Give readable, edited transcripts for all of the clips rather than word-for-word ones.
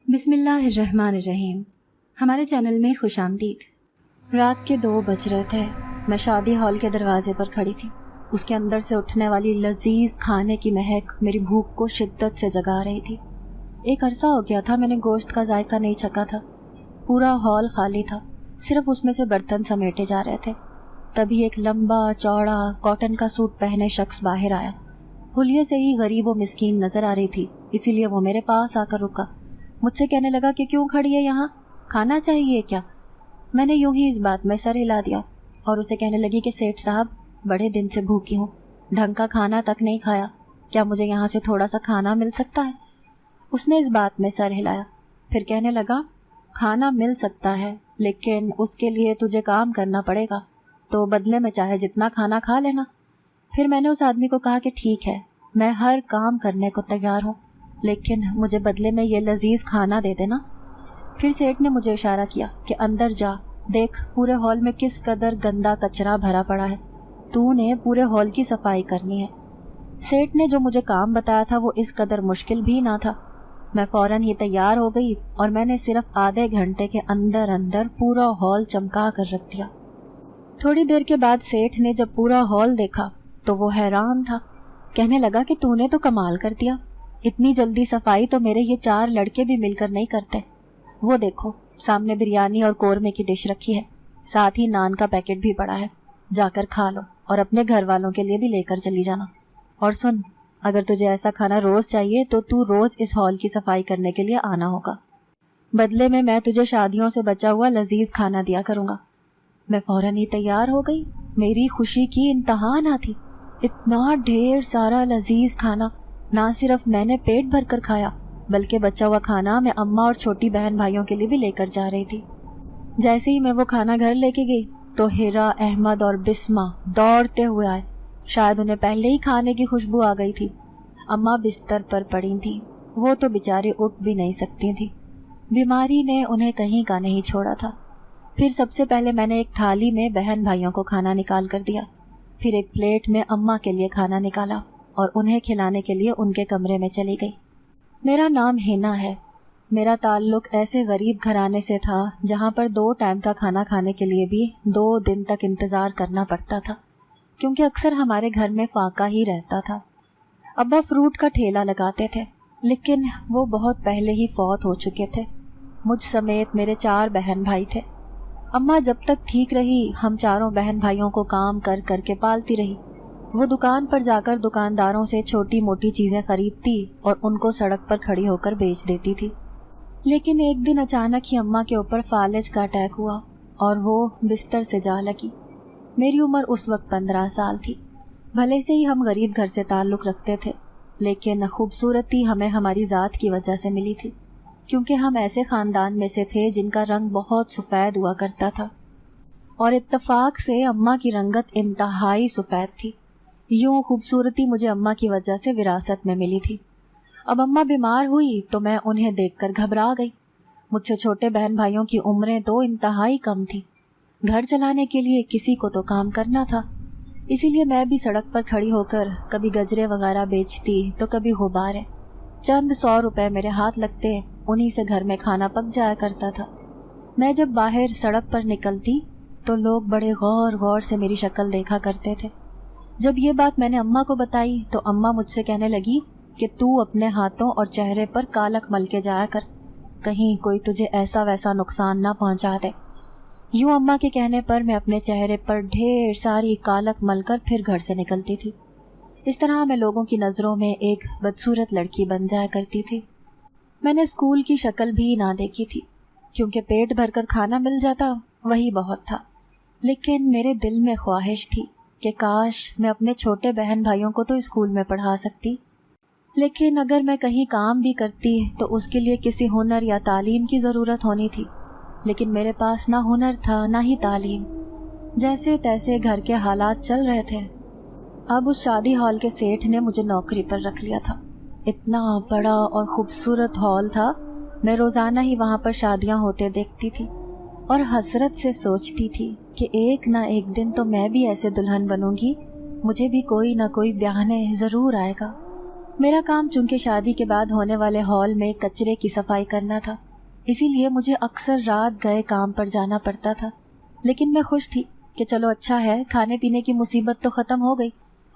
بسم اللہ الرحمن الرحیم۔ ہمارے چینل میں خوش آمدید۔ رات کے 2 بج رہے تھے۔ میں شادی ہال کے دروازے پر کھڑی تھی۔ اس کے اندر سے اٹھنے والی لذیذ کھانے کی مہک میری بھوک کو شدت سے جگا رہی تھی۔ ایک عرصہ ہو گیا تھا میں نے گوشت کا ذائقہ نہیں چکھا تھا۔ پورا ہال خالی تھا، صرف اس میں سے برتن سمیٹے جا رہے تھے۔ تبھی ایک لمبا چوڑا کاٹن کا سوٹ پہنے شخص باہر آیا۔ حلیے سے ہی غریب و مسکین نظر آ رہی تھی، اسی لیے وہ میرے پاس آ کر رکا۔ مجھ سے کہنے لگا کہ کیوں کھڑی ہے یہاں، کھانا چاہیے کیا؟ میں نے یوں ہی اس بات میں سر ہلا دیا اور اسے کہنے لگی کہ سیٹھ صاحب، بڑے دن سے بھوکی ہوں، ڈھنگ کا کھانا تک نہیں کھایا، کیا مجھے یہاں سے تھوڑا سا کھانا مل سکتا ہے؟ اس نے اس بات میں سر ہلایا، پھر کہنے لگا کھانا مل سکتا ہے لیکن اس کے لیے تجھے کام کرنا پڑے گا، تو بدلے میں چاہے جتنا کھانا کھا لینا۔ پھر میں نے اس آدمی کو کہا کہ ٹھیک ہے، میں ہر کام کرنے کو تیار ہوں، لیکن مجھے بدلے میں یہ لذیذ کھانا دے دینا۔ پھر سیٹھ نے مجھے اشارہ کیا کہ اندر جا، دیکھ پورے ہال میں کس قدر گندا کچرا بھرا پڑا ہے، تو نے پورے ہال کی صفائی کرنی ہے۔ سیٹھ نے جو مجھے کام بتایا تھا وہ اس قدر مشکل بھی نہ تھا۔ میں فوراً ہی تیار ہو گئی اور میں نے صرف آدھے گھنٹے کے اندر اندر پورا ہال چمکا کر رکھ دیا۔ تھوڑی دیر کے بعد سیٹھ نے جب پورا ہال دیکھا تو وہ حیران تھا، کہنے لگا کہ تو نے تو کمال کر دیا، اتنی جلدی صفائی تو میرے یہ 4 لڑکے بھی مل کر نہیں کرتے۔ وہ دیکھو سامنے بریانی اور قورمے کی ڈش رکھی ہے، ساتھ ہی نان کا پیکٹ بھی پڑا ہے، جا کر کھا لو اور اپنے گھر والوں کے لیے بھی لے کر چلی جانا۔ اور سن، اگر تجھے ایسا کھانا روز چاہیے تو روز اس ہال کی صفائی کرنے کے لیے آنا ہوگا، بدلے میں تجھے شادیوں سے بچا ہوا لذیذ کھانا دیا کروں گا۔ میں فوراً ہی تیار ہو گئی، میری خوشی کی انتہا نہ تھی۔ اتنا ڈھیر سارا لذیذ کھانا نہ صرف میں نے پیٹ بھر کر کھایا بلکہ بچا ہوا کھانا میں اماں اور چھوٹی بہن بھائیوں کے لیے بھی لے کر جا رہی تھی۔ جیسے ہی میں وہ کھانا گھر لے کے گئی تو ہیرا، احمد اور بسمہ دوڑتے ہوئے آئے، شاید انہیں پہلے ہی کھانے کی خوشبو آ گئی تھی۔ اماں بستر پر پڑی تھیں، وہ تو بیچاری اٹھ بھی نہیں سکتی تھیں، بیماری نے انہیں کہیں کا نہیں چھوڑا تھا۔ پھر سب سے پہلے میں نے ایک تھالی میں بہن بھائیوں کو کھانا نکال کر دیا، پھر ایک پلیٹ میں اماں کے لیے کھانا نکالا اور انہیں کھلانے کے لیے ان کے کمرے میں چلی گئی۔ میرا نام ہینا ہے۔ میرا تعلق ایسے غریب گھرانے سے تھا جہاں پر 2 ٹائم کا کھانا کھانے کے لیے بھی 2 دن تک انتظار کرنا پڑتا تھا، کیونکہ اکثر ہمارے گھر میں فاقہ ہی رہتا تھا۔ ابا فروٹ کا ٹھیلا لگاتے تھے لیکن وہ بہت پہلے ہی فوت ہو چکے تھے۔ مجھ سمیت میرے 4 بہن بھائی تھے۔ اماں جب تک ٹھیک رہی ہم 4 بہن بھائیوں کو کام کر کر کے پالتی رہی۔ وہ دکان پر جا کر دکانداروں سے چھوٹی موٹی چیزیں خریدتی اور ان کو سڑک پر کھڑی ہو کر بیچ دیتی تھی۔ لیکن ایک دن اچانک ہی اماں کے اوپر فالج کا اٹیک ہوا اور وہ بستر سے جا لگی۔ میری عمر اس وقت 15 سال تھی۔ بھلے سے ہی ہم غریب گھر سے تعلق رکھتے تھے لیکن خوبصورتی ہمیں ہماری ذات کی وجہ سے ملی تھی، کیونکہ ہم ایسے خاندان میں سے تھے جن کا رنگ بہت سفید ہوا کرتا تھا، اور اتفاق سے اماں کی رنگت انتہائی سفید تھی۔ یوں خوبصورتی مجھے اماں کی وجہ سے وراثت میں ملی تھی۔ اب اماں بیمار ہوئی تو میں انہیں دیکھ کر گھبرا گئی۔ مجھ سے چھوٹے بہن بھائیوں کی عمریں تو انتہائی کم تھی، گھر چلانے کے لیے کسی کو تو کام کرنا تھا، اسی لیے میں بھی سڑک پر کھڑی ہو کر کبھی گجرے وغیرہ بیچتی تو کبھی غبارے۔ چند 100 روپے میرے ہاتھ لگتے، انہی سے گھر میں کھانا پک جایا کرتا تھا۔ میں جب باہر سڑک پر نکلتی تو لوگ بڑے غور غور سے میری شکل دیکھا کرتے تھے۔ جب یہ بات میں نے اماں کو بتائی تو اماں مجھ سے کہنے لگی کہ تو اپنے ہاتھوں اور چہرے پر کالک مل کے جایا کر، کہیں کوئی تجھے ایسا ویسا نقصان نہ پہنچا دے۔ یوں اماں کے کہنے پر میں اپنے چہرے پر ڈھیر ساری کالک مل کر پھر گھر سے نکلتی تھی۔ اس طرح میں لوگوں کی نظروں میں ایک بدصورت لڑکی بن جایا کرتی تھی۔ میں نے اسکول کی شکل بھی نہ دیکھی تھی، کیونکہ پیٹ بھر کر کھانا مل جاتا وہی بہت تھا، لیکن میرے دل میں خواہش تھی کہ کاش میں اپنے چھوٹے بہن بھائیوں کو تو اسکول میں پڑھا سکتی، لیکن اگر میں کہیں کام بھی کرتی تو اس کے لیے کسی ہنر یا تعلیم کی ضرورت ہونی تھی، لیکن میرے پاس نہ ہنر تھا نہ ہی تعلیم۔ جیسے تیسے گھر کے حالات چل رہے تھے۔ اب اس شادی ہال کے سیٹھ نے مجھے نوکری پر رکھ لیا تھا۔ اتنا بڑا اور خوبصورت ہال تھا، میں روزانہ ہی وہاں پر شادیاں ہوتے دیکھتی تھی اور حسرت سے سوچتی تھی کہ ایک نہ ایک دن تو میں بھی ایسے دلہن بنوں گی، مجھے بھی کوئی نہ کوئی بیاہنے ضرور آئے گا۔ میرا کام چونکہ شادی کے بعد ہونے والے ہال میں کچرے کی صفائی کرنا تھا، اسی لیے مجھے اکثر رات گئے کام پر جانا پڑتا تھا، لیکن میں خوش تھی کہ چلو اچھا ہے، کھانے پینے کی مصیبت تو ختم ہو گئی،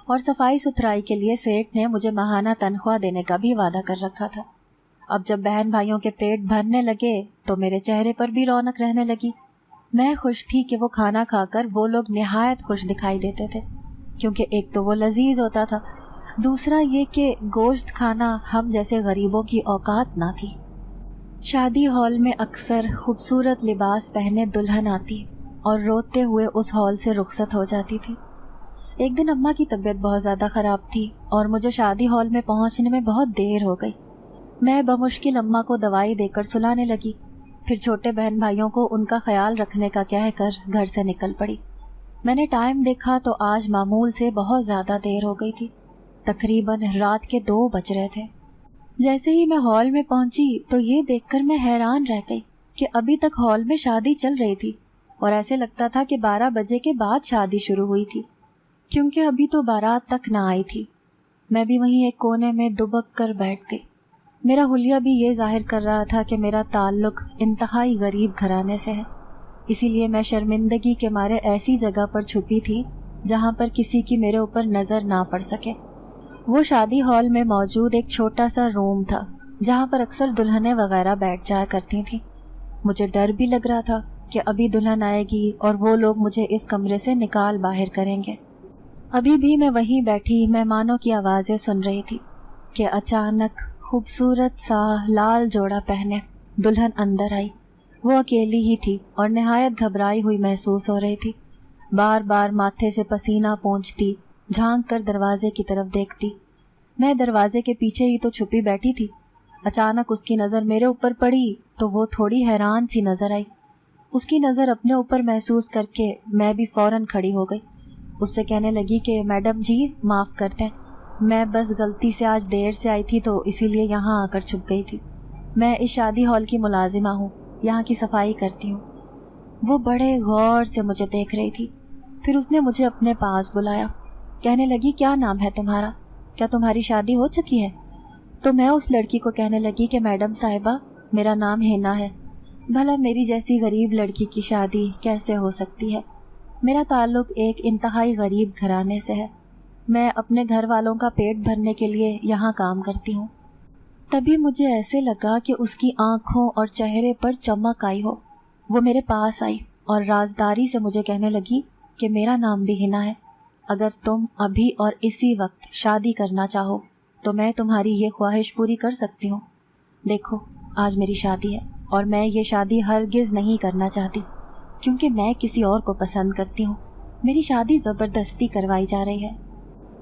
اور صفائی ستھرائی کے لیے سیٹھ نے مجھے ماہانہ تنخواہ دینے کا بھی وعدہ کر رکھا تھا۔ اب جب بہن بھائیوں کے پیٹ بھرنے لگے تو میرے چہرے پر بھی رونق رہنے لگی۔ میں خوش تھی کہ وہ کھانا کھا کر وہ لوگ نہایت خوش دکھائی دیتے تھے، کیونکہ ایک تو وہ لذیذ ہوتا تھا، دوسرا یہ کہ گوشت کھانا ہم جیسے غریبوں کی اوقات نہ تھی۔ شادی ہال میں اکثر خوبصورت لباس پہنے دلہن آتی اور روتے ہوئے اس ہال سے رخصت ہو جاتی تھی۔ ایک دن اماں کی طبیعت بہت زیادہ خراب تھی اور مجھے شادی ہال میں پہنچنے میں بہت دیر ہو گئی۔ میں بمشکل اماں کو دوائی دے کر سلانے لگی، پھر چھوٹے بہن بھائیوں کو ان کا خیال رکھنے کا کہہ کر گھر سے نکل پڑی۔ میں نے ٹائم دیکھا تو آج معمول سے بہت زیادہ دیر ہو گئی تھی، تقریباً رات کے 2 بج رہے تھے۔ جیسے ہی میں ہال میں پہنچی تو یہ دیکھ کر میں حیران رہ گئی کہ ابھی تک ہال میں شادی چل رہی تھی اور ایسے لگتا تھا کہ 12 بجے کے بعد شادی شروع ہوئی تھی، کیونکہ ابھی تو بارات تک نہ آئی تھی۔ میں بھی وہیں ایک کونے میں دبک کر بیٹھ گئی۔ میرا حلیہ بھی یہ ظاہر کر رہا تھا کہ میرا تعلق انتہائی غریب گھرانے سے ہے، اسی لیے میں شرمندگی کے مارے ایسی جگہ پر چھپی تھی جہاں پر کسی کی میرے اوپر نظر نہ پڑ سکے۔ وہ شادی ہال میں موجود ایک چھوٹا سا روم تھا جہاں پر اکثر دلہنیں وغیرہ بیٹھ جایا کرتی تھیں۔ مجھے ڈر بھی لگ رہا تھا کہ ابھی دلہن آئے گی اور وہ لوگ مجھے اس کمرے سے نکال باہر کریں گے۔ ابھی بھی میں وہیں بیٹھی مہمانوں کی آوازیں سن رہی تھی کہ اچانک خوبصورت سا لال جوڑا پہنے دلہن اندر آئی۔ وہ اکیلی ہی تھی اور نہایت گھبرائی ہوئی محسوس ہو رہی تھی۔ بار بار ماتھے سے پسینہ پونچھتی، جھانک کر دروازے کی طرف دیکھتی۔ میں دروازے کے پیچھے ہی تو چھپی بیٹھی تھی۔ اچانک اس کی نظر میرے اوپر پڑی تو وہ تھوڑی حیران سی نظر آئی۔ اس کی نظر اپنے اوپر محسوس کر کے میں بھی فوراً کھڑی ہو گئی۔ اس سے کہنے لگی کہ میڈم جی معاف کر دیں، میں بس غلطی سے آج دیر سے آئی تھی تو اسی لیے یہاں آ کر چھپ گئی تھی۔ میں اس شادی ہال کی ملازمہ ہوں، یہاں کی صفائی کرتی ہوں۔ وہ بڑے غور سے مجھے دیکھ رہی تھی، پھر اس نے مجھے اپنے پاس بلایا، کہنے لگی کیا نام ہے تمہارا؟ کیا تمہاری شادی ہو چکی ہے؟ تو میں اس لڑکی کو کہنے لگی کہ میڈم صاحبہ میرا نام ہینا ہے۔ بھلا میری جیسی غریب لڑکی کی شادی کیسے ہو سکتی ہے؟ میرا تعلق ایک انتہائی غریب گھرانے سے ہے، میں اپنے گھر والوں کا پیٹ بھرنے کے لیے یہاں کام کرتی ہوں۔ تبھی مجھے ایسے لگا کہ اس کی آنکھوں اور چہرے پر چمک آئی ہو۔ وہ میرے پاس آئی اور رازداری سے مجھے کہنے لگی کہ میرا نام بھی ہنا ہے، اگر تم ابھی اور اسی وقت شادی کرنا چاہو تو میں تمہاری یہ خواہش پوری کر سکتی ہوں۔ دیکھو آج میری شادی ہے اور میں یہ شادی ہرگز نہیں کرنا چاہتی، کیونکہ میں کسی اور کو پسند کرتی ہوں۔ میری شادی زبردستی کروائی جا رہی ہے۔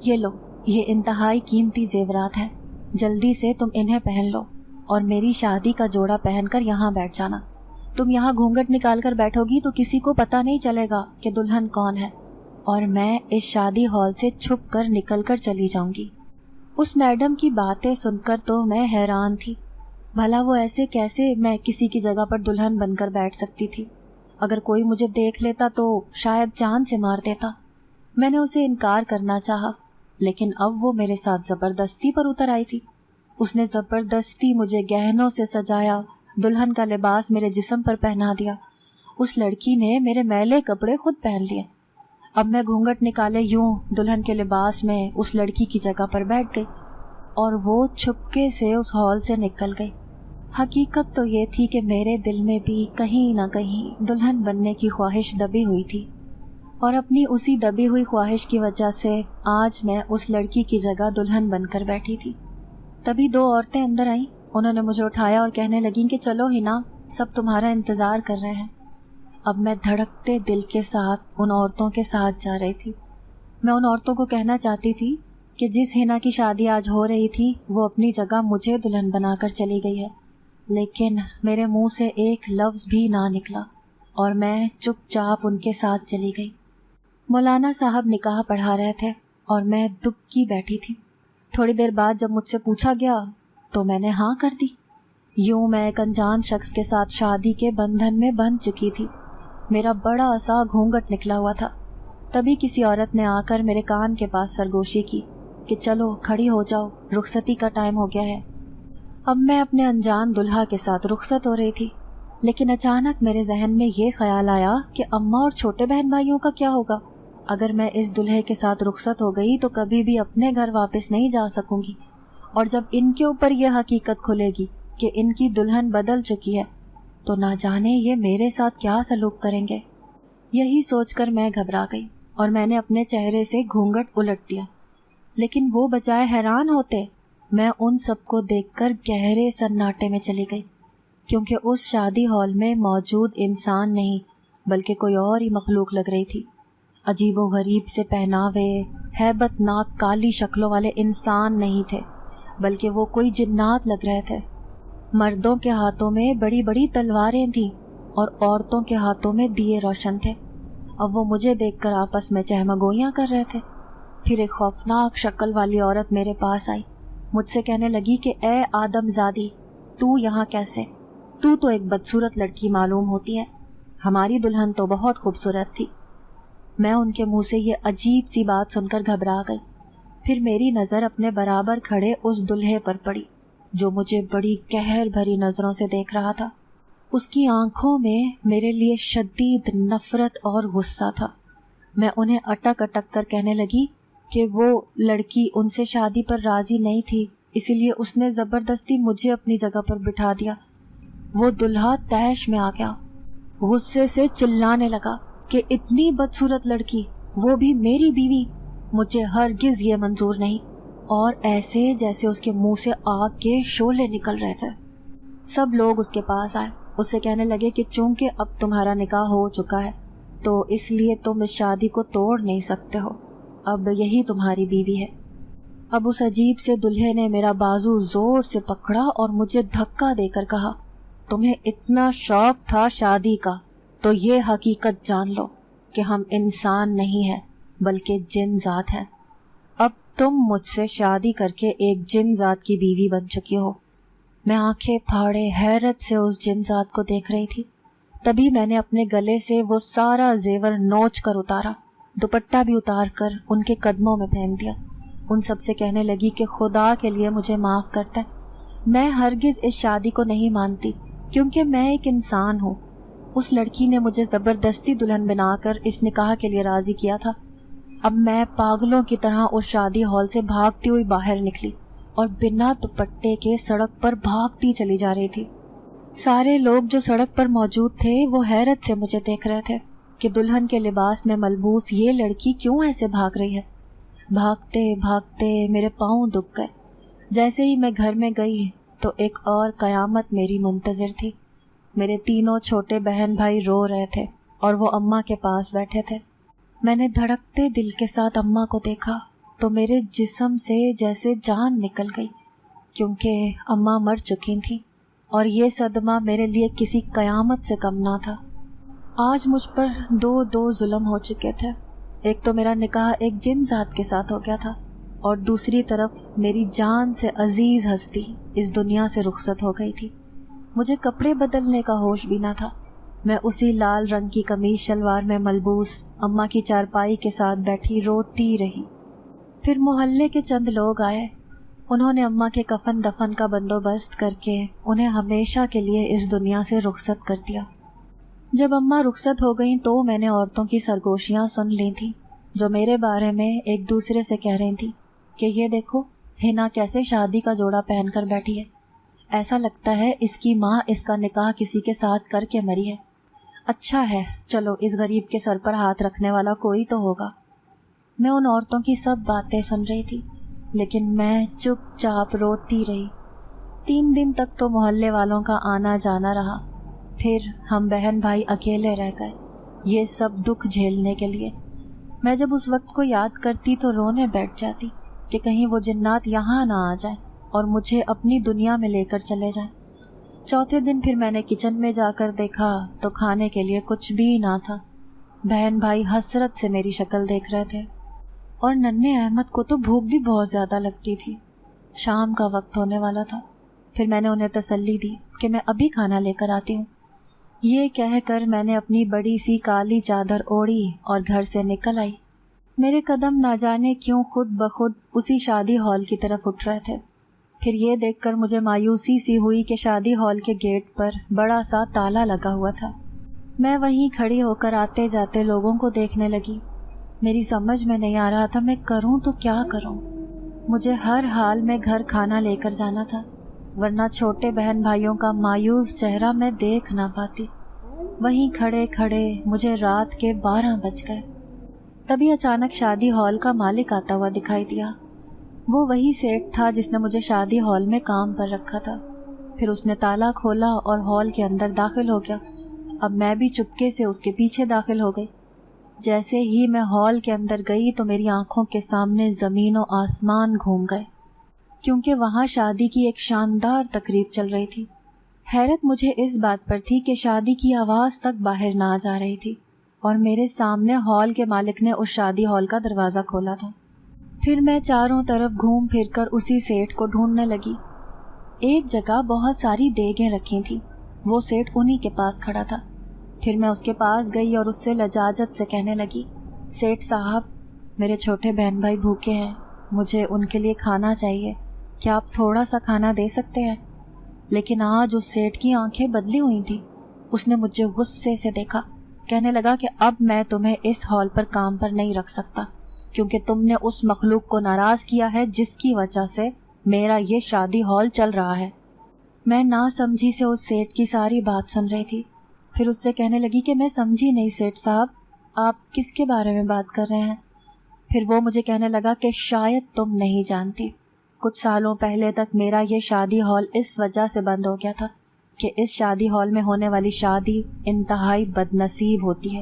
یہ لو، یہ انتہائی قیمتی زیورات ہیں، جلدی سے تم انہیں پہن لو اور میری شادی کا جوڑا پہن کر یہاں بیٹھ جانا۔ تم یہاں گھونگھٹ نکال کر بیٹھو گی تو کسی کو پتہ نہیں چلے گا کہ دلہن کون ہے، اور میں اس شادی ہال سے چھپ کر نکل کر چلی جاؤں گی۔ اس میڈم کی باتیں سن کر تو میں حیران تھی، بھلا وہ ایسے کیسے میں کسی کی جگہ پر دلہن بن کر بیٹھ سکتی تھی؟ اگر کوئی مجھے دیکھ لیتا تو شاید جان سے مار دیتا۔ میں نے اسے انکار کرنا چاہا، لیکن اب وہ میرے ساتھ زبردستی پر اتر آئی تھی۔ اس نے زبردستی مجھے گہنوں سے سجایا، دلہن کا لباس میرے جسم پر پہنا دیا۔ اس لڑکی نے میرے میلے کپڑے خود پہن لیے۔ اب میں گھونگھٹ نکالے یوں دلہن کے لباس میں اس لڑکی کی جگہ پر بیٹھ گئی اور وہ چھپکے سے اس ہال سے نکل گئی۔ حقیقت تو یہ تھی کہ میرے دل میں بھی کہیں نہ کہیں دلہن بننے کی خواہش دبی ہوئی تھی، اور اپنی اسی دبی ہوئی خواہش کی وجہ سے آج میں اس لڑکی کی جگہ دلہن بن کر بیٹھی تھی۔ تبھی 2 عورتیں اندر آئیں، انہوں نے مجھے اٹھایا اور کہنے لگیں کہ چلو ہنا، سب تمہارا انتظار کر رہے ہیں۔ اب میں دھڑکتے دل کے ساتھ ان عورتوں کے ساتھ جا رہی تھی۔ میں ان عورتوں کو کہنا چاہتی تھی کہ جس ہنا کی شادی آج ہو رہی تھی وہ اپنی جگہ مجھے دلہن بنا کر چلی گئی ہے، لیکن میرے منہ سے ایک لفظ بھی نہ نکلا اور میں چپ چاپ ان کے ساتھ چلی گئی۔ مولانا صاحب نکاح پڑھا رہے تھے اور میں دبکی بیٹھی تھی۔ تھوڑی دیر بعد جب مجھ سے پوچھا گیا تو میں نے ہاں کر دی۔ یوں میں ایک انجان شخص کے ساتھ شادی کے بندھن میں بندھ چکی تھی۔ میرا بڑا سا گھونگھٹ نکلا ہوا تھا۔ تبھی کسی عورت نے آ کر میرے کان کے پاس سرگوشی کی کہ چلو کھڑی ہو جاؤ، رخصتی کا ٹائم ہو گیا ہے۔ اب میں اپنے انجان دلہا کے ساتھ رخصت ہو رہی تھی، لیکن اچانک میرے ذہن میں یہ خیال آیا کہ اماں اور چھوٹے بہن بھائیوں کا کیا ہوگا؟ اگر میں اس دلہے کے ساتھ رخصت ہو گئی تو کبھی بھی اپنے گھر واپس نہیں جا سکوں گی، اور جب ان کے اوپر یہ حقیقت کھلے گی کہ ان کی دلہن بدل چکی ہے تو نہ جانے یہ میرے ساتھ کیا سلوک کریں گے۔ یہی سوچ کر میں گھبرا گئی اور میں نے اپنے چہرے سے گھونگھٹ الٹ دیا، لیکن وہ بجائے حیران ہوتے میں ان سب کو دیکھ کر گہرے سناٹے میں چلی گئی، کیونکہ اس شادی ہال میں موجود انسان نہیں بلکہ کوئی اور ہی مخلوق لگ رہی تھی۔ عجیب و غریب سے پہناوے، ہیبت ناک کالی شکلوں والے انسان نہیں تھے بلکہ وہ کوئی جنات لگ رہے تھے۔ مردوں کے ہاتھوں میں بڑی بڑی تلواریں تھیں اور عورتوں کے ہاتھوں میں دیے روشن تھے۔ اب وہ مجھے دیکھ کر آپس میں چہمگوئیاں کر رہے تھے۔ پھر ایک خوفناک شکل والی عورت میرے پاس آئی، مجھ سے کہنے لگی کہ اے آدم زادی، تو یہاں کیسے؟ تو ایک بدصورت لڑکی معلوم ہوتی ہے، ہماری دلہن تو بہت خوبصورت تھی۔ میں ان کے منہ سے یہ عجیب سی بات سن کر گھبرا گئی۔ پھر میری نظر اپنے برابر کھڑے اس دلہے پر پڑی جو مجھے بڑی قہر بھری نظروں سے دیکھ رہا تھا۔ اس کی آنکھوں میں میرے لیے شدید نفرت اور غصہ تھا۔ میں انہیں اٹک اٹک کر کہنے لگی کہ وہ لڑکی ان سے شادی پر راضی نہیں تھی، اسی لیے اس نے زبردستی مجھے اپنی جگہ پر بٹھا دیا۔ وہ دلہا طیش میں آ گیا، غصے سے چلانے لگا کہ اتنی بدصورت لڑکی، وہ بھی میری بیوی، مجھے ہرگز یہ منظور نہیں، اور ایسے جیسے اس کے منہ سے آگ کے شعلے نکل رہے تھے۔ سب لوگ اس کے پاس آئے، اس سے کہنے لگے کہ چونکہ اب تمہارا نکاح ہو چکا ہے تو اس لیے تم اس شادی کو توڑ نہیں سکتے ہو، اب یہی تمہاری بیوی ہے۔ اب اس عجیب سے دلہے نے میرا بازو زور سے پکڑا اور مجھے دھکا دے کر کہا، تمہیں اتنا شوق تھا شادی کا تو یہ حقیقت جان لو کہ ہم انسان نہیں ہیں بلکہ جن ذات ہیں۔ اب تم مجھ سے شادی کر کے ایک جن ذات کی بیوی بن چکی ہو۔ میں آنکھیں پھاڑے حیرت سے اس جن ذات کو دیکھ رہی تھی۔ تبھی میں نے اپنے گلے سے وہ سارا زیور نوچ کر اتارا، دوپٹہ بھی اتار کر ان کے قدموں میں پھینک دیا۔ ان سب سے کہنے لگی کہ خدا کے لیے مجھے معاف کرتا ہے، میں ہرگز اس شادی کو نہیں مانتی کیونکہ میں ایک انسان ہوں۔ اس لڑکی نے مجھے زبردستی دلہن بنا کر اس نکاح کے لیے راضی کیا تھا۔ اب میں پاگلوں کی طرح اس شادی ہال سے بھاگتی ہوئی باہر نکلی اور بنا دوپٹے کے سڑک پر بھاگتی چلی جا رہی تھی۔ سارے لوگ جو سڑک پر موجود تھے وہ حیرت سے مجھے دیکھ رہے تھے کہ دلہن کے لباس میں ملبوس یہ لڑکی کیوں ایسے بھاگ رہی ہے۔ بھاگتے بھاگتے میرے پاؤں دکھ گئے۔ جیسے ہی میں گھر میں گئی تو ایک اور قیامت میری منتظر تھی۔ میرے تینوں چھوٹے بہن بھائی رو رہے تھے اور وہ اماں کے پاس بیٹھے تھے۔ میں نے دھڑکتے دل کے ساتھ اماں کو دیکھا تو میرے جسم سے جیسے جان نکل گئی، کیونکہ اماں مر چکی تھیں اور یہ صدمہ میرے لیے کسی قیامت سے کم نہ تھا۔ آج مجھ پر دو ظلم ہو چکے تھے، ایک تو میرا نکاح ایک جن ذات کے ساتھ ہو گیا تھا اور دوسری طرف میری جان سے عزیز ہستی اس دنیا سے رخصت ہو گئی تھی۔ مجھے کپڑے بدلنے کا ہوش بھی نہ تھا۔ میں اسی لال رنگ کی قمیص شلوار میں ملبوس اماں کی چارپائی کے ساتھ بیٹھی روتی رہی۔ پھر محلے کے چند لوگ آئے، انہوں نے اماں کے کفن دفن کا بندوبست کر کے انہیں ہمیشہ کے لیے اس دنیا سے رخصت کر دیا۔ جب اماں رخصت ہو گئیں تو میں نے عورتوں کی سرگوشیاں سن لی تھیں جو میرے بارے میں ایک دوسرے سے کہہ رہی تھیں کہ یہ دیکھو ہنا کیسے شادی کا جوڑا پہن کر بیٹھی ہے، ایسا لگتا ہے اس کی ماں اس کا نکاح کسی کے ساتھ کر کے مری ہے۔ اچھا ہے، چلو اس غریب کے سر پر ہاتھ رکھنے والا کوئی تو ہوگا۔ میں ان عورتوں کی سب باتیں سن رہی تھی لیکن میں چپ چاپ روتی رہی۔ 3 دن تک تو محلے والوں کا آنا جانا رہا، پھر ہم بہن بھائی اکیلے رہ گئے یہ سب دکھ جھیلنے کے لیے۔ میں جب اس وقت کو یاد کرتی تو رونے بیٹھ جاتی کہ کہیں وہ جنات یہاں نہ آ جائیں اور مجھے اپنی دنیا میں لے کر چلے جائیں۔ چوتھے دن پھر میں نے کچن میں جا کر دیکھا تو کھانے کے لیے کچھ بھی نہ تھا۔ بہن بھائی حسرت سے میری شکل دیکھ رہے تھے اور ننھے احمد کو تو بھوک بھی بہت زیادہ لگتی تھی۔ شام کا وقت ہونے والا تھا۔ پھر میں نے انہیں تسلی دی کہ میں ابھی کھانا لے کر آتی ہوں۔ یہ کہہ کر میں نے اپنی بڑی سی کالی چادر اوڑھی اور گھر سے نکل آئی۔ میرے قدم نہ جانے کیوں خود بخود اسی شادی ہال کی طرف اٹھ رہے تھے۔ پھر یہ دیکھ کر مجھے مایوسی سی ہوئی کہ شادی ہال کے گیٹ پر بڑا سا تالا لگا ہوا تھا۔ میں وہیں کھڑی ہو کر آتے جاتے لوگوں کو دیکھنے لگی۔ میری سمجھ میں نہیں آ رہا تھا میں کروں تو کیا کروں۔ مجھے ہر حال میں گھر کھانا لے کر جانا تھا، ورنہ چھوٹے بہن بھائیوں کا مایوس چہرہ میں دیکھ نہ پاتی۔ وہیں کھڑے کھڑے مجھے رات کے 12 بج گئے۔ تبھی اچانک شادی ہال کا مالک آتا ہوا دکھائی دیا۔ وہ وہی سیٹ تھا جس نے مجھے شادی ہال میں کام پر رکھا تھا۔ پھر اس نے تالا کھولا اور ہال کے اندر داخل ہو گیا۔ اب میں بھی چپکے سے اس کے پیچھے داخل ہو گئی۔ جیسے ہی میں ہال کے اندر گئی تو میری آنکھوں کے سامنے زمین و آسمان گھوم گئے، کیونکہ وہاں شادی کی ایک شاندار تقریب چل رہی تھی۔ حیرت مجھے اس بات پر تھی کہ شادی کی آواز تک باہر نہ آ جا رہی تھی، اور میرے سامنے ہال کے مالک نے اس شادی ہال کا دروازہ کھولا تھا۔ پھر میں چاروں طرف گھوم پھر کر اسی سیٹ کو ڈھونڈنے لگی۔ ایک جگہ بہت ساری دیگیں رکھی تھیں، وہ سیٹ انہی کے پاس کھڑا تھا۔ پھر میں اس کے پاس گئی اور اس سے لجاجت سے کہنے لگی، سیٹ صاحب، میرے چھوٹے بہن بھائی بھوکے ہیں، مجھے ان کے لیے کھانا چاہیے، کیا آپ تھوڑا سا کھانا دے سکتے ہیں؟ لیکن آج اس سیٹ کی آنکھیں بدلی ہوئی تھیں۔ اس نے مجھے غصے سے دیکھا، کہنے لگا کہ اب میں تمہیں اس ہال پر کام پر نہیں رکھ سکتا، کیونکہ تم نے اس مخلوق کو ناراض کیا ہے جس کی وجہ سے میرا یہ شادی ہال چل رہا ہے۔ میں نہ سمجھی سے اس سیٹ کی ساری بات سن رہی تھی۔ پھر اس سے کہنے لگی کہ میں سمجھی نہیں سیٹ صاحب، آپ کس کے بارے میں بات کر رہے ہیں؟ پھر وہ مجھے کہنے لگا کہ شاید تم نہیں جانتی، کچھ سالوں پہلے تک میرا یہ شادی ہال اس وجہ سے بند ہو گیا تھا کہ اس شادی ہال میں ہونے والی شادی انتہائی بد نصیب ہوتی ہے،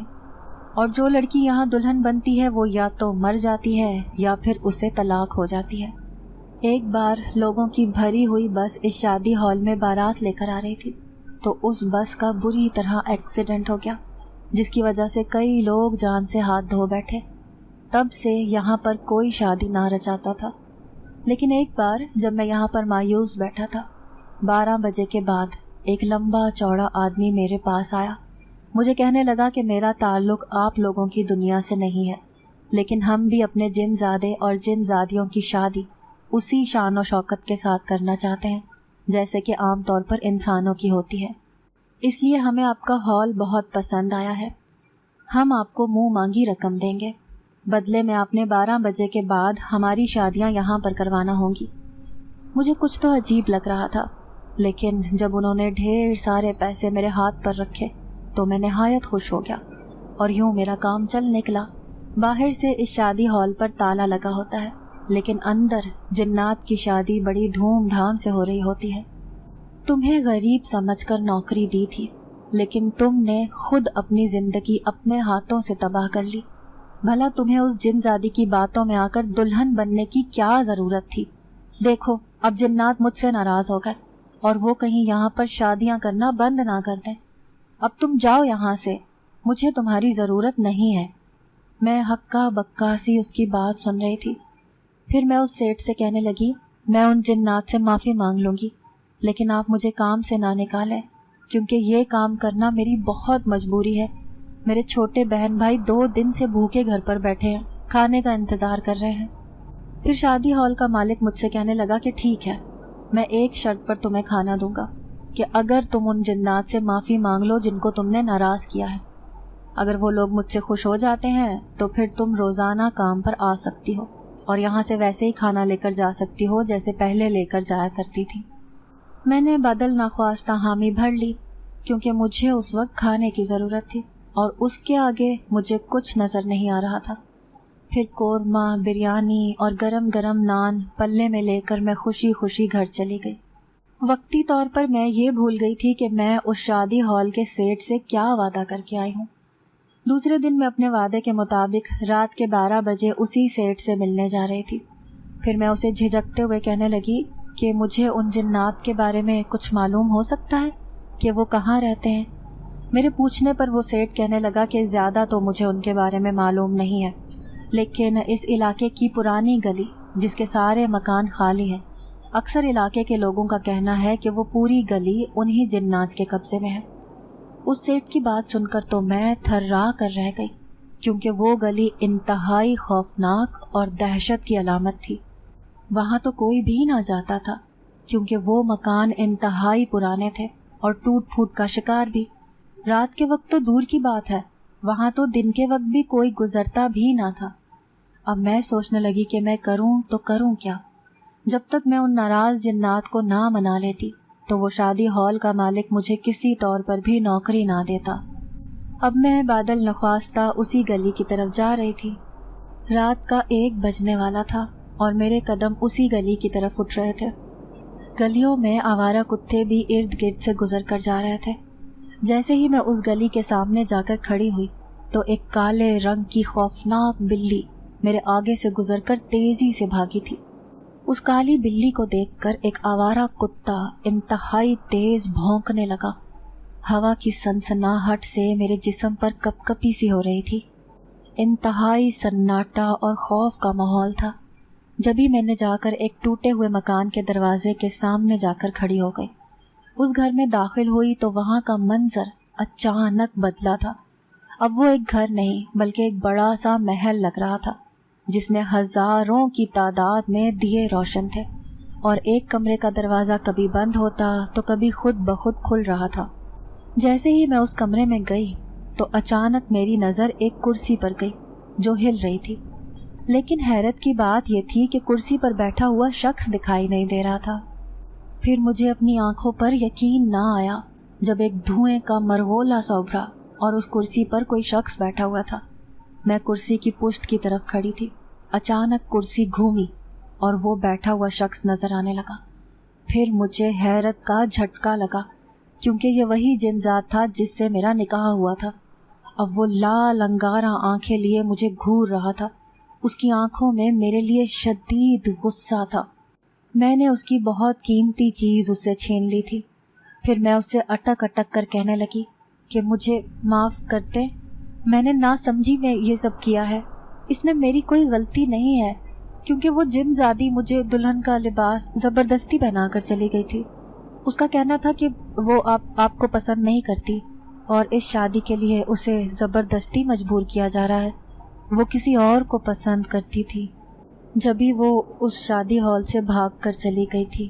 اور جو لڑکی یہاں دلہن بنتی ہے وہ یا تو مر جاتی ہے یا پھر اسے طلاق ہو جاتی ہے۔ ایک بار لوگوں کی بھری ہوئی بس اس شادی ہال میں بارات لے کر آ رہی تھی، تو اس بس کا بری طرح ایکسیڈنٹ ہو گیا، جس کی وجہ سے کئی لوگ جان سے ہاتھ دھو بیٹھے۔ تب سے یہاں پر کوئی شادی نہ رچاتا تھا۔ لیکن ایک بار جب میں یہاں پر مایوس بیٹھا تھا، 12 بجے کے بعد ایک لمبا چوڑا آدمی میرے پاس آیا۔ مجھے کہنے لگا کہ میرا تعلق آپ لوگوں کی دنیا سے نہیں ہے، لیکن ہم بھی اپنے جن زادے اور جن زادیوں کی شادی اسی شان و شوکت کے ساتھ کرنا چاہتے ہیں جیسے کہ عام طور پر انسانوں کی ہوتی ہے، اس لیے ہمیں آپ کا ہال بہت پسند آیا ہے۔ ہم آپ کو منہ مانگی رقم دیں گے، بدلے میں آپ نے 12 بجے کے بعد ہماری شادیاں یہاں پر کروانا ہوں گی۔ مجھے کچھ تو عجیب لگ رہا تھا، لیکن جب انہوں نے ڈھیر سارے پیسے میرے ہاتھ پر رکھے تو میں نہایت خوش ہو گیا، اور یوں میرا کام چل نکلا۔ باہر سے اس شادی ہال پر تالا لگا ہوتا ہے، لیکن اندر جنات کی شادی بڑی دھوم دھام سے ہو رہی ہوتی ہے۔ تمہیں غریب سمجھ کر نوکری دی تھی، لیکن تم نے خود اپنی زندگی اپنے ہاتھوں سے تباہ کر لی۔ بھلا تمہیں اس جن زادی کی باتوں میں آ کر دلہن بننے کی کیا ضرورت تھی؟ دیکھو اب جنات مجھ سے ناراض ہو گئے، اور وہ کہیں یہاں پر شادیاں کرنا بند نہ کر دیں۔ اب تم جاؤ یہاں سے، مجھے تمہاری ضرورت نہیں ہے۔ میں ہکا بکا سی اس کی بات سن رہی تھی۔ پھر میں اس سیٹ سے کہنے لگی، میں ان جنات سے معافی مانگ لوں گی، لیکن آپ مجھے کام سے نہ نکالیں، کیونکہ یہ کام کرنا میری بہت مجبوری ہے۔ میرے چھوٹے بہن بھائی 2 دن سے بھوکے گھر پر بیٹھے ہیں، کھانے کا انتظار کر رہے ہیں۔ پھر شادی ہال کا مالک مجھ سے کہنے لگا کہ ٹھیک ہے، میں ایک شرط پر تمہیں کھانا دوں گا کہ اگر تم ان جنات سے معافی مانگ لو جن کو تم نے ناراض کیا ہے، اگر وہ لوگ مجھ سے خوش ہو جاتے ہیں تو پھر تم روزانہ کام پر آ سکتی ہو، اور یہاں سے ویسے ہی کھانا لے کر جا سکتی ہو جیسے پہلے لے کر جایا کرتی تھی۔ میں نے بدل نخواستہ حامی بھر لی، کیونکہ مجھے اس وقت کھانے کی ضرورت تھی، اور اس کے آگے مجھے کچھ نظر نہیں آ رہا تھا۔ پھر قورمہ، بریانی اور گرم گرم نان پلے میں لے کر میں خوشی خوشی گھر چلی گئی۔ وقتی طور پر میں یہ بھول گئی تھی کہ میں اس شادی ہال کے سیٹ سے کیا وعدہ کر کے آئی ہوں۔ دوسرے دن میں اپنے وعدے کے مطابق رات کے 12 بجے اسی سیٹ سے ملنے جا رہی تھی۔ پھر میں اسے جھجکتے ہوئے کہنے لگی کہ مجھے ان جنات کے بارے میں کچھ معلوم ہو سکتا ہے کہ وہ کہاں رہتے ہیں۔ میرے پوچھنے پر وہ سیٹ کہنے لگا کہ زیادہ تو مجھے ان کے بارے میں معلوم نہیں ہے، لیکن اس علاقے کی پرانی گلی جس کے سارے مکان خالی ہیں، اکثر علاقے کے لوگوں کا کہنا ہے کہ وہ پوری گلی انہی جنات کے قبضے میں ہے۔ اس سیٹ کی بات سن کر تو میں تھرا کر رہ گئی۔ کیونکہ وہ گلی انتہائی خوفناک اور دہشت کی علامت تھی۔ وہاں تو کوئی بھی نہ جاتا تھا کیونکہ وہ مکان انتہائی پرانے تھے اور ٹوٹ پھوٹ کا شکار بھی۔ رات کے وقت تو دور کی بات ہے، وہاں تو دن کے وقت بھی کوئی گزرتا بھی نہ تھا۔ اب میں سوچنے لگی کہ میں کروں تو کروں کیا؟ جب تک میں ان ناراض جنات کو نہ منا لیتی تو وہ شادی ہال کا مالک مجھے کسی طور پر بھی نوکری نہ دیتا۔ اب میں بادل نخواستہ اسی گلی کی طرف جا رہی تھی۔ رات کا 1 بجنے والا تھا اور میرے قدم اسی گلی کی طرف اٹھ رہے تھے۔ گلیوں میں آوارہ کتے بھی ارد گرد سے گزر کر جا رہے تھے۔ جیسے ہی میں اس گلی کے سامنے جا کر کھڑی ہوئی تو ایک کالے رنگ کی خوفناک بلی میرے آگے سے گزر کر تیزی سے بھاگی تھی۔ اس کالی بلی کو دیکھ کر ایک آوارہ کتا انتہائی تیز بھونکنے لگا۔ ہوا کی سنسناہٹ سے میرے جسم پر کپ کپی سی ہو رہی تھی۔ انتہائی سناٹا اور خوف کا ماحول تھا۔ جبھی میں نے جا کر ایک ٹوٹے ہوئے مکان کے دروازے کے سامنے جا کر کھڑی ہو گئی۔ اس گھر میں داخل ہوئی تو وہاں کا منظر اچانک بدلا تھا۔ اب وہ ایک گھر نہیں بلکہ ایک بڑا سا محل لگ رہا تھا جس میں ہزاروں کی تعداد میں دیے روشن تھے، اور ایک کمرے کا دروازہ کبھی بند ہوتا تو کبھی خود بخود کھل رہا تھا۔ جیسے ہی میں اس کمرے میں گئی تو اچانک میری نظر ایک کرسی پر گئی جو ہل رہی تھی، لیکن حیرت کی بات یہ تھی کہ کرسی پر بیٹھا ہوا شخص دکھائی نہیں دے رہا تھا۔ پھر مجھے اپنی آنکھوں پر یقین نہ آیا جب ایک دھوئیں کا مرغولا سا ابھرا اور اس کرسی پر کوئی شخص بیٹھا ہوا تھا۔ میں کرسی کی پشت کی طرف کھڑی تھی۔ اچانک کرسی گھومی اور وہ بیٹھا ہوا شخص نظر آنے لگا۔ پھر مجھے حیرت کا جھٹکا لگا کیونکہ یہ وہی جن ذات تھا جس سے میرا نکاح ہوا تھا۔ اب وہ لال انگارہ آنکھیں لیے مجھے گھور رہا تھا۔ اس کی آنکھوں میں میرے لیے شدید غصہ تھا۔ میں نے اس کی بہت قیمتی چیز اس سے چھین لی تھی۔ پھر میں اس سے اٹک اٹک کر کہنے لگی کہ مجھے معاف کرتے، میں نے نہ سمجھی میں یہ سب کیا ہے، اس میں میری کوئی غلطی نہیں ہے، کیونکہ وہ جن زادی مجھے دلہن کا لباس زبردستی پہنا کر چلی گئی تھی۔ اس کا کہنا تھا کہ وہ آپ کو پسند نہیں کرتی اور اس شادی کے لیے اسے زبردستی مجبور کیا جا رہا ہے۔ وہ کسی اور کو پسند کرتی تھی جبھی وہ اس شادی ہال سے بھاگ کر چلی گئی تھی۔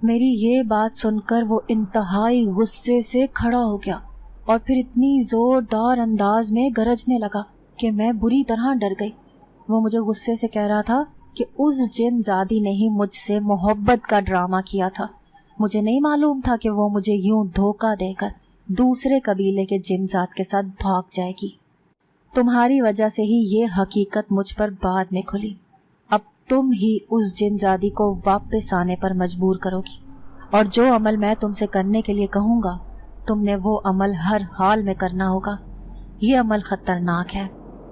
میری یہ بات سن کر وہ انتہائی غصے سے کھڑا ہو گیا اور پھر اتنی زوردار انداز میں گرجنے لگا کہ میں بری طرح ڈر گئی۔ وہ مجھے غصے سے کہہ رہا تھا کہ اس جن زادی نے ہی مجھ سے محبت کا ڈرامہ کیا تھا۔ مجھے نہیں معلوم تھا کہ وہ مجھے یوں دھوکہ دے کر دوسرے قبیلے کے جن زاد کے ساتھ بھاگ جائے گی۔ تمہاری وجہ سے ہی یہ حقیقت مجھ پر بعد میں کھلی۔ اب تم ہی اس جن زادی کو واپس آنے پر مجبور کرو گی، اور جو عمل میں تم سے کرنے کے لیے کہوں گا تم نے وہ عمل ہر حال میں کرنا ہوگا۔ یہ عمل خطرناک ہے،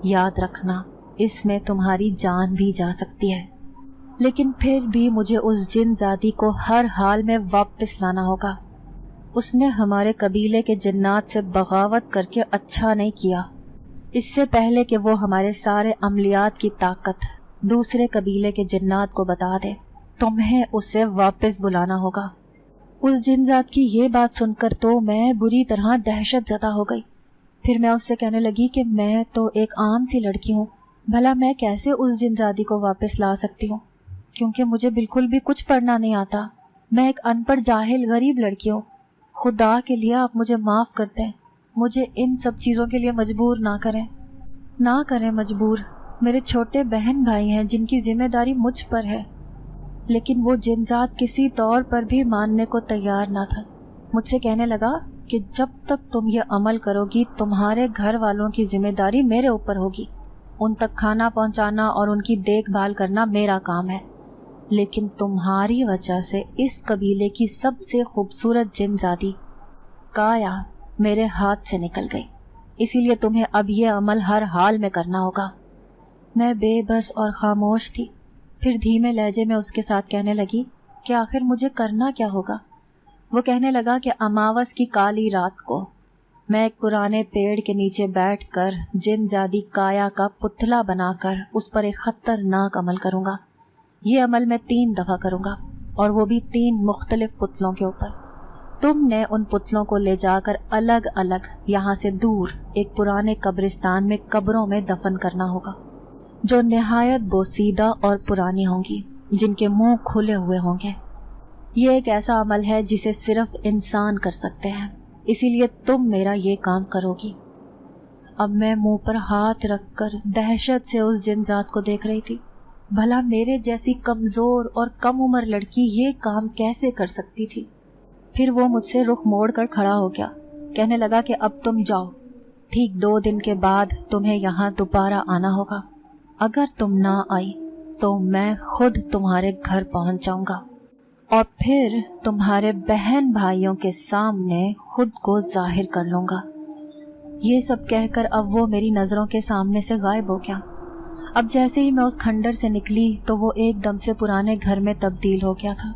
یاد رکھنا، اس میں تمہاری جان بھی جا سکتی ہے، لیکن پھر بھی مجھے اس جن زادی کو ہر حال میں واپس لانا ہوگا۔ اس نے ہمارے قبیلے کے جنات سے بغاوت کر کے اچھا نہیں کیا۔ اس سے پہلے کہ وہ ہمارے سارے عملیات کی طاقت دوسرے قبیلے کے جنات کو بتا دے، تمہیں اسے واپس بلانا ہوگا۔ اس جن ذات کی یہ بات سن کر تو میں بری طرح دہشت زدہ ہو گئی۔ پھر میں اس سے کہنے لگی کہ میں تو ایک عام سی لڑکی ہوں، بھلا میں کیسے اس جن زادی کو واپس لا سکتی ہوں، کیونکہ مجھے بالکل بھی کچھ پڑھنا نہیں آتا۔ میں ایک ان پڑھ جاہل غریب لڑکی ہوں۔ خدا کے لیے آپ مجھے معاف کر دیں، مجھے ان سب چیزوں کے لیے مجبور نہ کریں مجبور۔ میرے چھوٹے بہن بھائی ہیں جن کی ذمہ داری مجھ پر ہے، لیکن وہ جن ذات کسی طور پر بھی ماننے کو تیار نہ تھا۔ مجھ سے کہنے لگا کہ جب تک تم یہ عمل کرو گی تمہارے گھر والوں کی ذمہ داری میرے اوپر ہوگی، ان تک کھانا پہنچانا اور ان کی دیکھ بھال کرنا میرا کام ہے، لیکن تمہاری وجہ سے اس قبیلے کی سب سے خوبصورت جن زادی کایا میرے ہاتھ سے نکل گئی، اسی لیے تمہیں اب یہ عمل ہر حال میں کرنا ہوگا۔ میں بے بس اور خاموش تھی۔ پھر دھیمے لہجے میں اس کے ساتھ کہنے لگی کہ آخر مجھے کرنا کیا ہوگا۔ وہ کہنے لگا کہ اماوس کی کالی رات کو میں ایک پرانے پیڑ کے نیچے بیٹھ کر جن زادی کایا کا پتلا بنا کر اس پر ایک خطرناک عمل کروں گا۔ یہ عمل میں 3 دفعہ کروں گا، اور وہ بھی 3 مختلف پتلوں کے اوپر۔ تم نے ان پتلوں کو لے جا کر الگ الگ یہاں سے دور ایک پرانے قبرستان میں قبروں میں دفن کرنا ہوگا، جو نہایت بوسیدہ اور پرانی ہوں گی، جن کے منہ کھلے ہوئے ہوں گے۔ یہ ایک ایسا عمل ہے جسے صرف انسان کر سکتے ہیں، اسی لیے تم میرا یہ کام کرو گی۔ اب میں منہ پر ہاتھ رکھ کر دہشت سے اس جن ذات کو دیکھ رہی تھی۔ بھلا میرے جیسی کمزور اور کم عمر لڑکی یہ کام کیسے کر سکتی تھی؟ پھر وہ مجھ سے رخ موڑ کر کھڑا ہو گیا، کہنے لگا کہ اب تم جاؤ، ٹھیک 2 دن کے بعد تمہیں یہاں دوبارہ آنا ہوگا۔ اگر تم نہ آئی تو میں خود تمہارے گھر پہنچ جاؤں گا اور پھر تمہارے بہن بھائیوں کے سامنے خود کو ظاہر کر لوں گا۔ یہ سب کہہ کر اب وہ میری نظروں کے سامنے سے غائب ہو گیا۔ اب جیسے ہی میں اس کھنڈر سے نکلی تو وہ ایک دم سے پرانے گھر میں تبدیل ہو گیا تھا۔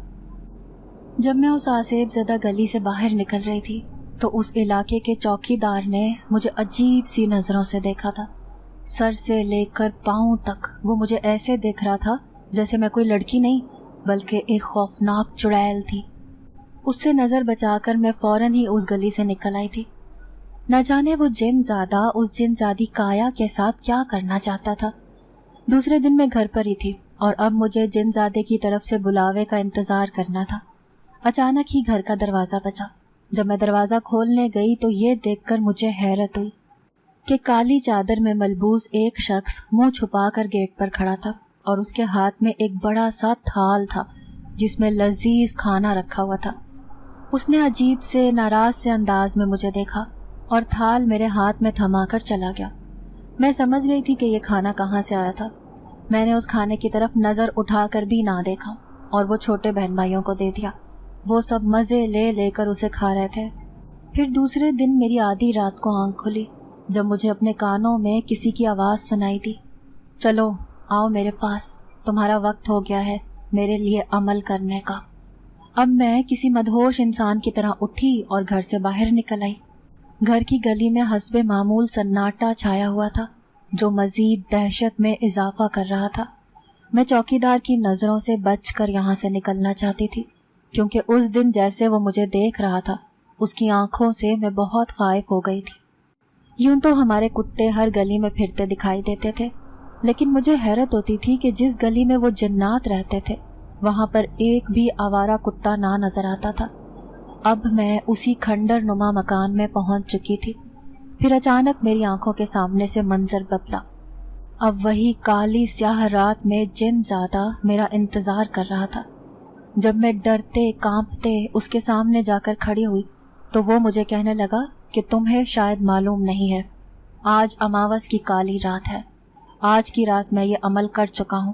جب میں اس آسیب زدہ گلی سے باہر نکل رہی تھی تو اس علاقے کے چوکی دار نے مجھے عجیب سی نظروں سے دیکھا تھا۔ سر سے لے کر پاؤں تک وہ مجھے ایسے دیکھ رہا تھا جیسے میں کوئی لڑکی نہیں بلکہ ایک خوفناک چڑیل تھی۔ اس سے نظر بچا کر میں فوراً ہی اس گلی سے نکل آئی تھی۔ نہ جانے وہ جن زادہ اس جن زادی کایا کے ساتھ کیا کرنا چاہتا تھا۔ دوسرے دن میں گھر پر ہی تھی اور اب مجھے جن زادے کی طرف سے بلاوے کا انتظار کرنا تھا۔ اچانک ہی گھر کا دروازہ بجا۔ جب میں دروازہ کھولنے گئی تو یہ دیکھ کر مجھے حیرت ہوئی کہ کالی چادر میں ملبوس ایک شخص منہ چھپا کر گیٹ پر کھڑا تھا اور اس کے ہاتھ میں ایک بڑا سا تھال تھا جس میں لذیذ کھانا رکھا ہوا تھا۔ اس نے عجیب سے ناراض سے انداز میں مجھے دیکھا اور تھال میرے ہاتھ میں تھما کر چلا گیا۔ میں سمجھ گئی تھی کہ یہ کھانا کہاں سے آیا تھا۔ میں نے اس کھانے کی طرف نظر اٹھا کر بھی نہ دیکھا اور وہ چھوٹے بہن بھائیوں کو دے دیا۔ وہ سب مزے لے لے کر اسے کھا رہے تھے۔ پھر دوسرے دن میری آدھی رات کو آنکھ کھلی جب مجھے اپنے کانوں میں کسی کی آواز سنائی دی، چلو آؤ میرے پاس، تمہارا وقت ہو گیا ہے میرے لیے عمل کرنے کا۔ اب میں کسی مدہوش انسان کی طرح اٹھی اور گھر سے باہر نکل آئی۔ گھر کی گلی میں حسب معمول سناٹا چھایا ہوا تھا جو مزید دہشت میں اضافہ کر رہا تھا۔ میں چوکیدار کی نظروں سے بچ کر یہاں سے نکلنا چاہتی تھی کیونکہ اس دن جیسے وہ مجھے دیکھ رہا تھا اس کی آنکھوں سے میں بہت خائف ہو گئی تھی۔ یوں تو ہمارے کتے ہر گلی میں پھرتے دکھائی دیتے تھے، لیکن مجھے حیرت ہوتی تھی کہ جس گلی میں وہ جنات رہتے تھے وہاں پر ایک بھی آوارہ کتا نہ نظر آتا تھا۔ اب میں اسی کھنڈر نما مکان میں پہنچ چکی تھی۔ پھر اچانک میری آنکھوں کے سامنے سے منظر بدلا۔ اب وہی کالی سیاہ رات میں جن زادہ میرا انتظار کر رہا تھا۔ جب میں ڈرتے کانپتے اس کے سامنے جا کر کھڑی ہوئی تو وہ مجھے کہنے لگا کہ تمہیں شاید معلوم نہیں ہے، آج اماوس کی کالی رات ہے۔ آج کی رات میں یہ عمل کر چکا ہوں،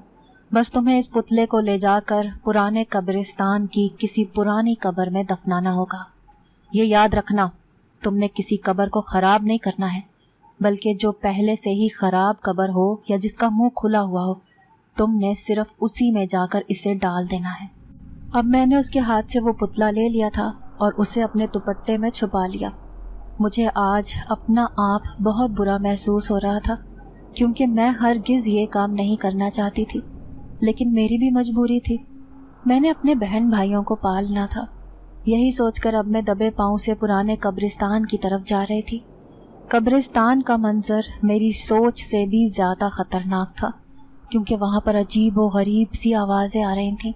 بس تمہیں اس پتلے کو لے جا کر پرانے قبرستان کی کسی پرانی قبر میں دفنانا ہوگا۔ یہ یاد رکھنا، تم نے کسی قبر کو خراب نہیں کرنا ہے، بلکہ جو پہلے سے ہی خراب قبر ہو یا جس کا منہ کھلا ہوا ہو، تم نے صرف اسی میں جا کر اسے ڈال دینا ہے۔ اب میں نے اس کے ہاتھ سے وہ پتلا لے لیا تھا اور اسے اپنے دوپٹے میں چھپا لیا۔ مجھے آج اپنا آپ بہت برا محسوس ہو رہا تھا کیونکہ میں ہرگز یہ کام نہیں کرنا چاہتی تھی، لیکن میری بھی مجبوری تھی۔ میں نے اپنے بہن بھائیوں کو پالنا تھا۔ یہی سوچ کر اب میں دبے پاؤں سے پرانے قبرستان کی طرف جا رہی تھی۔ قبرستان کا منظر میری سوچ سے بھی زیادہ خطرناک تھا کیونکہ وہاں پر عجیب و غریب سی آوازیں آ رہی تھیں،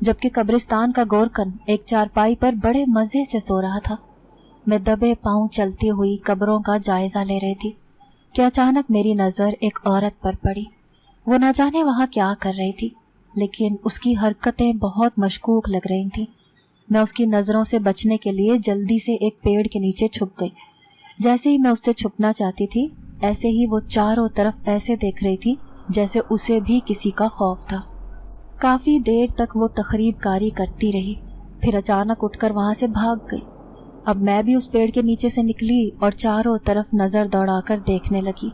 جبکہ قبرستان کا گورکن ایک چارپائی پر بڑے مزے سے سو رہا تھا۔ میں دبے پاؤں چلتی ہوئی قبروں کا جائزہ لے رہی تھی کہ اچانک میری نظر ایک عورت پر پڑی۔ وہ نہ جانے وہاں کیا کر رہی تھی، لیکن اس کی حرکتیں بہت مشکوک لگ رہی تھیں۔ میں اس کی نظروں سے بچنے کے لیے جلدی سے ایک پیڑ کے نیچے چھپ گئی۔ جیسے ہی میں اس سے چھپنا چاہتی تھی ایسے ہی وہ چاروں طرف ایسے دیکھ رہی تھی جیسے اسے بھی کسی کا خوف تھا۔ کافی دیر تک وہ تخریب کاری کرتی رہی، پھر اچانک اٹھ کر وہاں سے بھاگ گئی۔ اب میں بھی اس پیڑ کے نیچے سے نکلی اور چاروں طرف نظر دوڑا کر دیکھنے لگی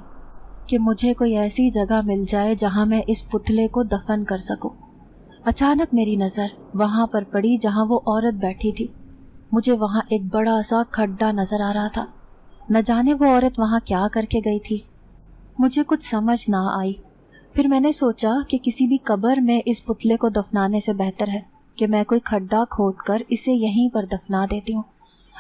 کہ مجھے کوئی ایسی جگہ مل جائے جہاں میں اس پتلے کو دفن کر سکوں۔ اچانک میری نظر وہاں پر پڑی جہاں وہ عورت بیٹھی تھی۔ مجھے وہاں ایک بڑا سا کھڈا نظر آ رہا تھا۔ نہ جانے وہ عورت وہاں کیا کر کے گئی تھی، مجھے کچھ سمجھ نہ آئی۔ پھر میں نے سوچا کہ کسی بھی قبر میں اس پتلے کو دفنانے سے بہتر ہے کہ میں کوئی کھڈا کھود کر اسے یہیں پر دفنا دیتی ہوں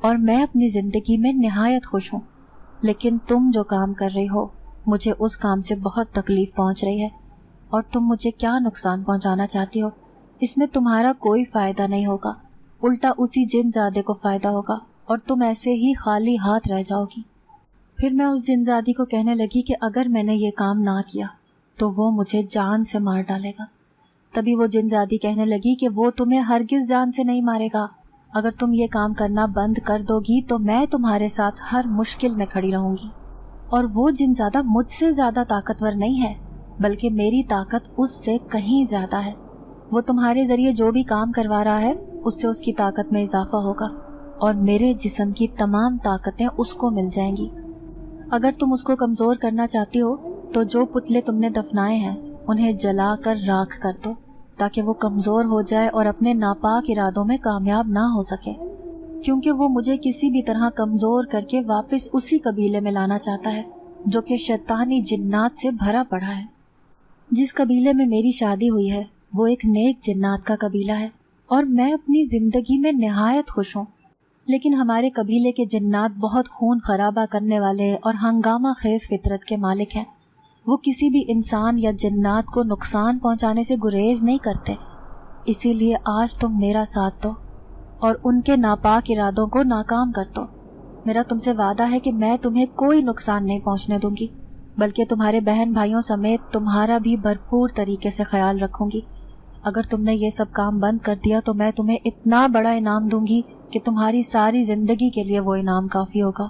اور میں اپنی زندگی میں نہایت خوش ہوں، لیکن تم جو کام کر رہی ہو مجھے اس کام سے بہت تکلیف پہنچ رہی ہے، اور تم مجھے کیا نقصان پہنچانا چاہتی ہو اس میں تمہارا کوئی فائدہ نہیں ہوگا، الٹا اسی جن زادے کو فائدہ ہوگا اور تم ایسے ہی خالی ہاتھ رہ جاؤ گی۔ پھر میں اس جن زادی کو کہنے لگی کہ اگر میں نے یہ کام نہ کیا تو وہ مجھے جان سے مار ڈالے گا۔ تبھی وہ جن زادی کہنے لگی کہ وہ تمہیں ہرگز جان سے نہیں مارے گا، اگر تم یہ کام کرنا بند کر دو گی تو میں تمہارے ساتھ ہر مشکل میں کھڑی رہوں گی، اور وہ جن زادہ مجھ سے زیادہ طاقتور نہیں ہے بلکہ میری طاقت اس سے کہیں زیادہ ہے، وہ تمہارے ذریعے جو بھی کام کروا رہا ہے اس سے اس کی طاقت میں اضافہ ہوگا اور میرے جسم کی تمام طاقتیں اس کو مل جائیں گی۔ اگر تم اس کو کمزور کرنا چاہتی ہو تو جو پتلے تم نے دفنائے ہیں انہیں جلا کر راکھ کر دو تاکہ وہ کمزور ہو جائے اور اپنے ناپاک ارادوں میں کامیاب نہ ہو سکے، کیونکہ وہ مجھے کسی بھی طرح کمزور کر کے واپس اسی قبیلے میں لانا چاہتا ہے جو کہ شیطانی جنات سے بھرا پڑا ہے۔ جس قبیلے میں میری شادی ہوئی ہے وہ ایک نیک جنات کا قبیلہ ہے اور میں اپنی زندگی میں نہایت خوش ہوں، لیکن ہمارے قبیلے کے جنات بہت خون خرابہ کرنے والے اور ہنگامہ خیز فطرت کے مالک ہیں، وہ کسی بھی انسان یا جنات کو نقصان پہنچانے سے گریز نہیں کرتے، اسی لیے آج تم میرا ساتھ دو اور ان کے ناپاک ارادوں کو ناکام کر دو۔ میرا تم سے وعدہ ہے کہ میں تمہیں کوئی نقصان نہیں پہنچنے دوں گی، بلکہ تمہارے بہن بھائیوں سمیت تمہارا بھی بھرپور طریقے سے خیال رکھوں گی۔ اگر تم نے یہ سب کام بند کر دیا تو میں تمہیں اتنا بڑا انعام دوں گی کہ تمہاری ساری زندگی کے لیے وہ انعام کافی ہوگا،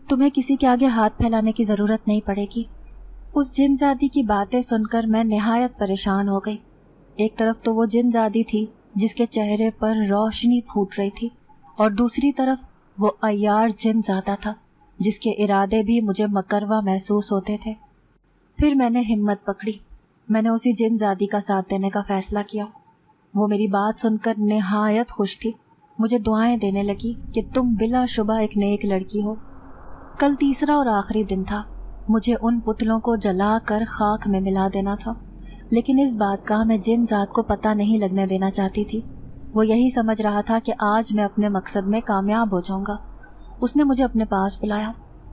تمہیں کسی کے آگے ہاتھ پھیلانے کی ضرورت نہیں پڑے گی۔ اس جن زادی کی باتیں سن کر میں نہایت پریشان ہو گئی۔ ایک طرف تو وہ جن زادی تھی جس کے چہرے پر روشنی پھوٹ رہی تھی، اور دوسری طرف وہ عیار جن زادہ تھا جس کے ارادے بھی مجھے مکروا محسوس ہوتے تھے۔ پھر میں نے ہمت پکڑی، میں نے اسی جن زادی کا ساتھ دینے کا فیصلہ کیا۔ وہ میری بات سن کر نہایت خوش تھی، مجھے دعائیں دینے لگی کہ تم بلا شبہ ایک نیک لڑکی ہو۔ کل تیسرا اور آخری دن تھا، مجھے ان پتلوں کو جلا کر خاک میں ملا دینا تھا، لیکن اس بات کا میں جن ذات کو پتہ نہیں لگنے دینا چاہتی تھی۔ وہ یہی سمجھ رہا تھا کہ آج میں اپنے مقصد میں کامیاب ہو جاؤں گا۔ اس نے مجھے اپنے پاس بلایا،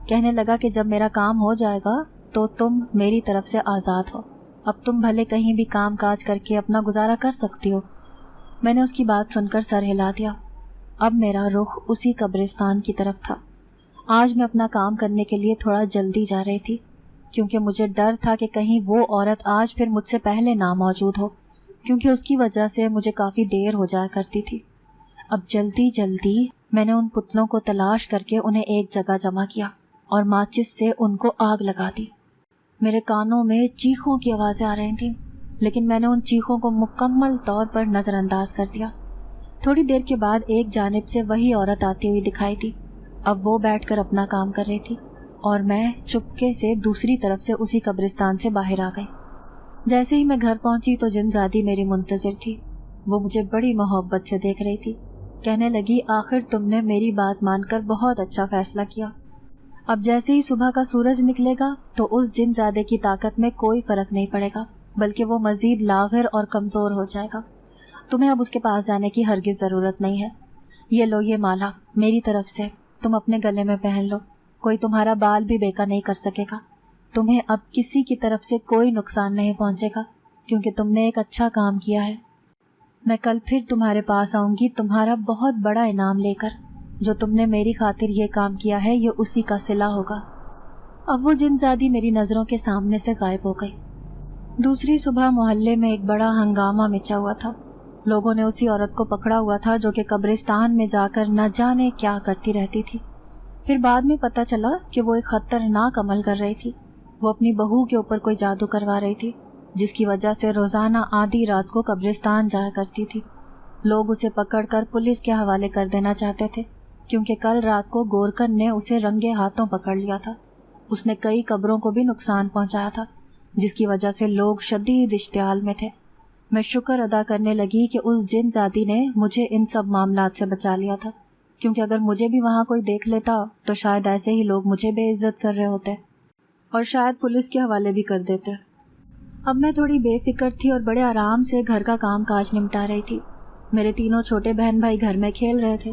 کہنے لگا کہ جب میرا کام ہو جائے گا تو تم میری طرف سے آزاد ہو، اب تم بھلے کہیں بھی کام کاج کر کے اپنا گزارا کر سکتی ہو۔ میں نے اس کی بات سن کر سر ہلا دیا۔ اب میرا رخ اسی قبرستان کی طرف تھا۔ آج میں اپنا کام کرنے کے لیے تھوڑا جلدی جا رہی تھی، کیونکہ مجھے ڈر تھا کہ کہیں وہ عورت آج پھر مجھ سے پہلے نہ موجود ہو، کیونکہ اس کی وجہ سے مجھے کافی دیر ہو جایا کرتی تھی۔ اب جلدی جلدی میں نے ان پتلوں کو تلاش کر کے انہیں ایک جگہ جمع کیا اور ماچس سے ان کو آگ لگا دی۔ میرے کانوں میں چیخوں کی آوازیں آ رہی تھیں، لیکن میں نے ان چیخوں کو مکمل طور پر نظر انداز کر دیا۔ تھوڑی دیر کے بعد ایک جانب سے وہی عورت آتی ہوئی دکھائی دی۔ اب وہ بیٹھ کر اپنا کام کر رہی تھی اور میں چپکے سے دوسری طرف سے اسی قبرستان سے باہر آ گئی۔ جیسے ہی میں گھر پہنچی تو جن زادی میری منتظر تھی، وہ مجھے بڑی محبت سے دیکھ رہی تھی، کہنے لگی آخر تم نے میری بات مان کر بہت اچھا فیصلہ کیا۔ اب جیسے ہی صبح کا سورج نکلے گا تو اس جن زادے کی طاقت میں کوئی فرق نہیں پڑے گا، بلکہ وہ مزید لاغر اور کمزور ہو جائے گا۔ تمہیں اب اس کے پاس جانے کی ہرگز ضرورت نہیں ہے۔ یہ لو یہ مالا میری طرف سے، تم اپنے گلے میں پہن لو، کوئی تمہارا بال بھی بیکا نہیں کر سکے گا۔ تمہیں اب کسی کی طرف سے کوئی نقصان نہیں پہنچے گا، کیونکہ تم نے ایک اچھا کام کیا ہے۔ میں کل پھر تمہارے پاس آؤں گی تمہارا بہت بڑا انعام لے کر، جو تم نے میری خاطر یہ کام کیا ہے یہ اسی کا صلہ ہوگا۔ اب وہ جن زادی میری نظروں کے سامنے سے غائب ہو گئی۔ دوسری صبح محلے میں ایک بڑا ہنگامہ مچا ہوا تھا۔ لوگوں نے اسی عورت کو پکڑا ہوا تھا جو کہ قبرستان میں جا کر نہ جانے کیا کرتی رہتی تھی۔ پھر بعد میں پتہ چلا کہ وہ ایک خطرناک عمل کر رہی تھی۔ وہ اپنی بہو کے اوپر کوئی جادو کروا رہی تھی، جس کی وجہ سے روزانہ آدھی رات کو قبرستان جایا کرتی تھی۔ لوگ اسے پکڑ کر پولیس کے حوالے کر دینا چاہتے تھے، کیونکہ کل رات کو گورکن نے اسے رنگے ہاتھوں پکڑ لیا تھا۔ اس نے کئی قبروں کو بھی نقصان پہنچایا تھا، جس کی وجہ سے لوگ شدید اشتعال میں تھے۔ میں شکر ادا کرنے لگی کہ اس جن زادی نے مجھے ان سب معاملات سے بچا لیا تھا، کیونکہ اگر مجھے بھی وہاں کوئی دیکھ لیتا تو شاید ایسے ہی لوگ مجھے بے عزت کر رہے ہوتے اور شاید پولیس کے حوالے بھی کر دیتے۔ اب میں تھوڑی بے فکر تھی اور بڑے آرام سے گھر کا کام کاج نمٹا رہی تھی۔ میرے تینوں چھوٹے بہن بھائی گھر میں کھیل رہے تھے۔